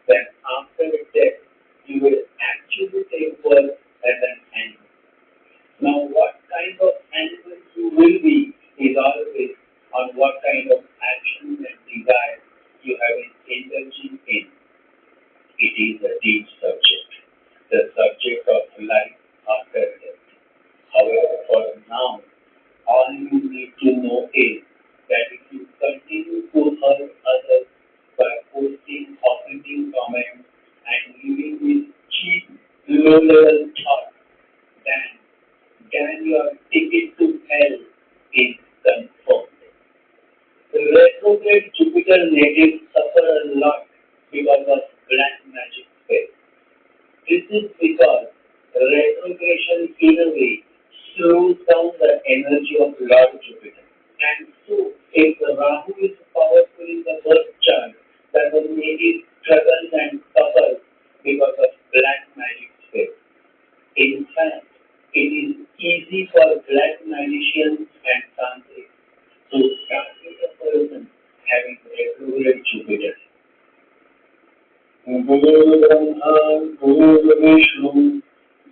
then after death, you will actually take birth as an animal. Now, what kind of animal you will be is always on what kind of action and desire you have indulging in. It is a deep subject, the subject of life after death. However, for now, all you need to know is that if you continue to hurt others by posting offending comments and living with cheap, low-level thoughts, then your ticket to hell is confirmed. Retrograde Jupiter natives suffer a lot because of black magic spells. This is because retrogression in a way slows down the energy of Lord Jupiter. And so, if Rahu is powerful in the birth chart, then the native struggles and suffers because of black magic spells. In fact, it is easy for black magicians and tantrics to target a person having retrograde Jupiter. Guru Brahma, Guru Vishnu,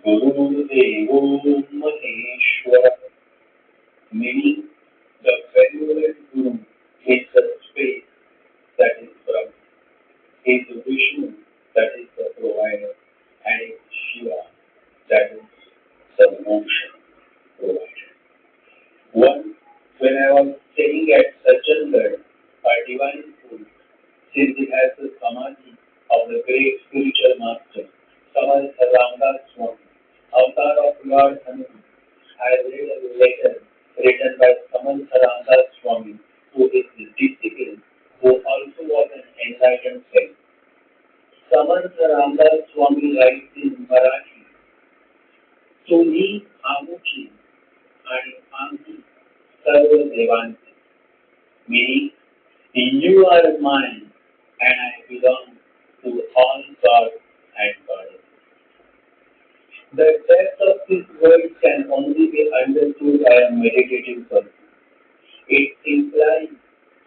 Guru Devo Maheshwara. Meaning, the benevolent Guru is the space that is Brahma, is Vishnu that is the provider, and is Shiva that is the moksha provider. Once, when I was staying at Sajjangarh, a divine school, since it has the samadhi of the great spiritual master, Samarth Ramdas Swami, avatar of Lord Hanuman, I read a letter written by Samarth Ramdas Swami to his disciple, who also was an enlightened saint. Samarth Ramdas Swami writes in Marathi, तुम्ही आमुची आणि आम्ही सर्व देवांचे. Meaning, you are mine and I belong to all gods and goddesses. The depth of this word can only be understood by a meditative person. It implies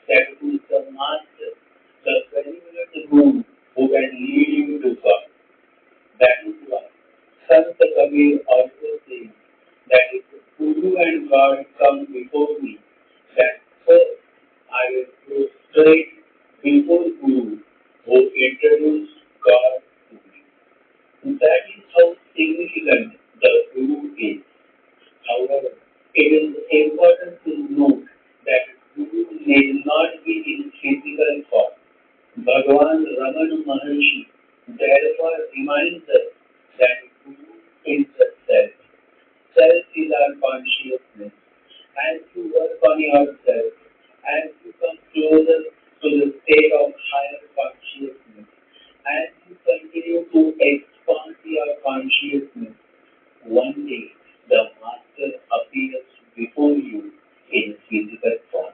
that who is the master, the benevolent guru who can lead you to God. That is why Sant Kabir also says that if the Guru and God come before me, that first I will prostrate before Guru who introduced God to me. That is how significant the Guru is. However, it is important to note that Guru may not be in physical form. Bhagavan Ramana Maharshi therefore reminds us that Guru is the self. Self is our consciousness. As you work on yourself, as you come closer to the state of higher consciousness, as you continue to expand your consciousness, one day the Master appears before you in physical form.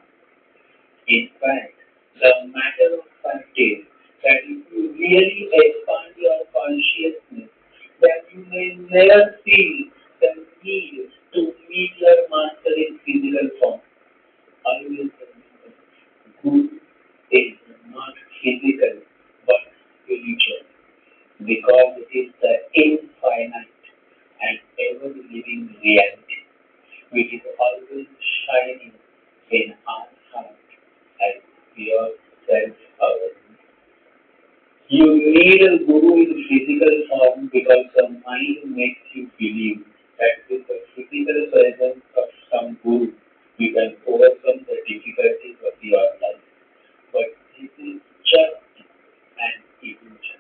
In fact, the matter of fact is that if you really expand your consciousness, then you may never feel the need to meet your Master in physical form. Always remember, Guru is not physical but spiritual, because it is the infinite and ever-living reality, which is always shining in our heart as pure self-awareness. You need a guru in physical form because the mind makes you believe that with the physical presence of some guru, you can overcome the difficulties of your life. But this is just an illusion.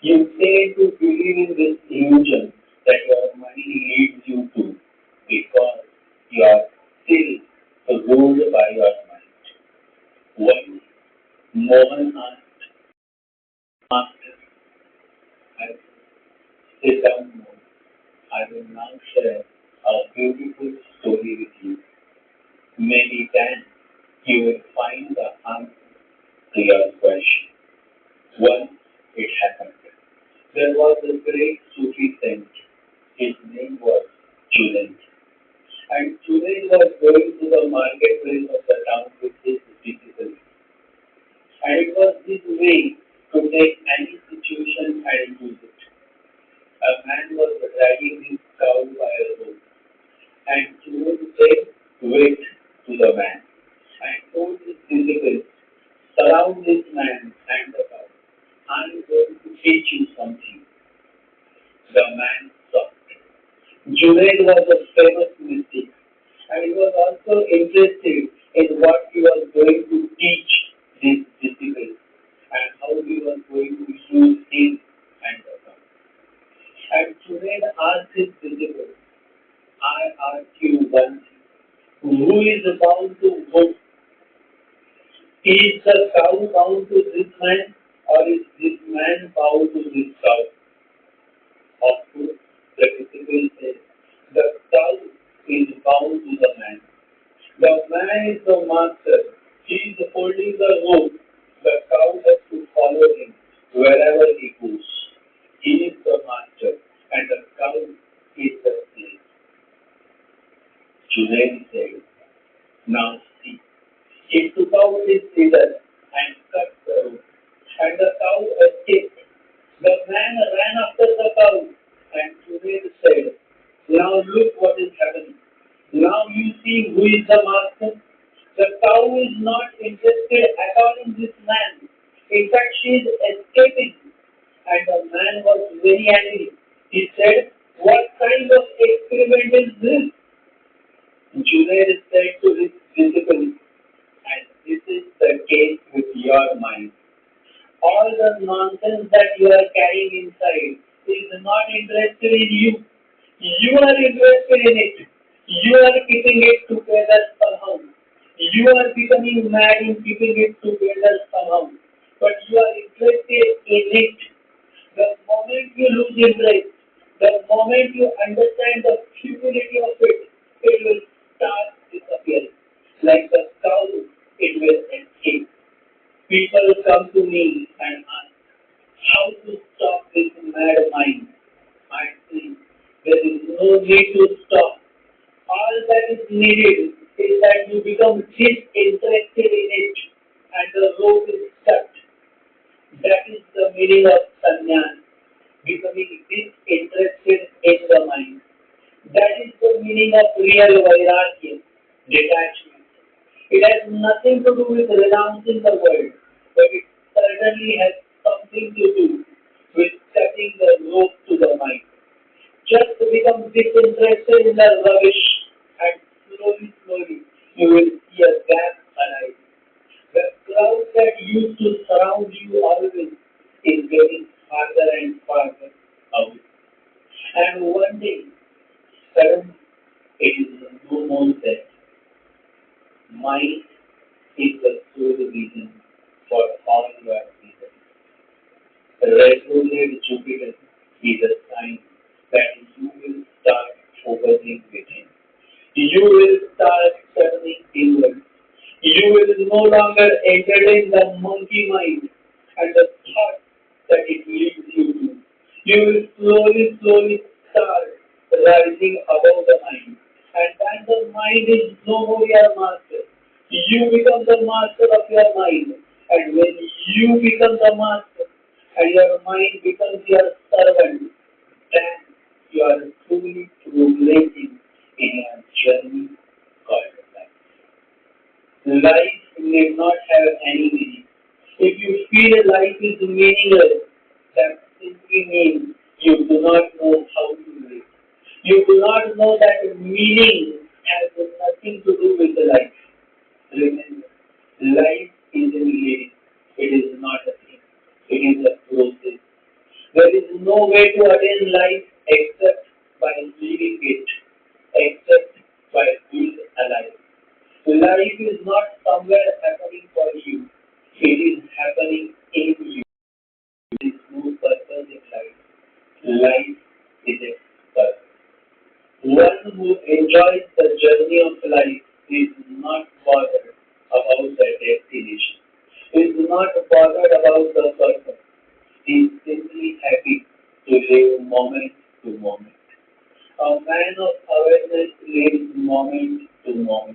You say to believe in this illusion that your money leads you to, because you are still ruled by your mind. One Mohan asked, Master, I sit down more. I will now share a beautiful story with you. Maybe then you will find the answer to your question. Once it happened. There was a great Sufi saint. His name was Junaid. And Junaid was going to the marketplace of the town with his disciples. And it was his way to take any situation man and the cow. I'm going to teach you something. The man saw. Junaid was a famous mystic and he was also interested in what he was going to teach these disciples and how he was going to use him and the cow. And Junaid asked his disciples, I ask you one thing. Who is bound to whom? Is the cow bound to this man or is this man bound to this cow? Of course, the disciple says, the cow is bound to the man. The man is the master. He is holding the rope. The cow has to follow him wherever he goes. He is the master and the cow is the slave. Junaid said, now see, he took out his scissors and cut the rope, and the cow escaped. The man ran after the cow, and Junaid said, now look what is happening. Now you see who is the master. The cow is not interested at all in this man. In fact, she is escaping. And the man was very angry. He said, what kind of experiment is this? Junaid said to his disciples, and this is the case with your mind. All the nonsense that you are carrying inside is not interested in you. You are interested in it. You are keeping it together somehow. You are becoming mad in keeping it together somehow. But you are interested in it. The moment you lose interest, the moment you understand the futility of it, it will start disappearing. Like the cow, it will escape. People come to me and ask, how to stop this mad mind? I think there is no need to stop. All that is needed is that you become disinterested in it and the rope is cut. That is the meaning of sannyas, becoming disinterested in the mind. That is the meaning of real vairagya, detachment. It has nothing to do with renouncing the world, but it certainly has something to do with cutting the rope to the mind. Just become disinterested in the rubbish and slowly you will see a gap arise. The cloud that used to surround you always is getting farther and farther away. And one day, suddenly, it is no more there. Mind is the sole reason for all your reasons. Retrograde Jupiter is a sign that you will start focusing within. You will start turning inward. You will no longer entertain the monkey mind and the thoughts that it leads you to. You will slowly start rising above the mind. And when the mind is no more your master, you become the master of your mind. And when you become the master and your mind becomes your servant, then you are truly progressing in your journey called life. Life may not have any meaning. If you feel life is meaningless, that simply means you do not know how to live. You do not know that meaning has nothing to do with the life. Remember, life is in living. It is not a thing. It is a process. There is no way to attain life except by living it, except by being alive. Life is not somewhere happening for you. It is happening in you. There is no purpose in life. Life is a purpose. One who enjoys the journey of life is not bothered about the destination. Is not bothered about the purpose. He is simply happy to live moment to moment. A man of awareness lives moment to moment.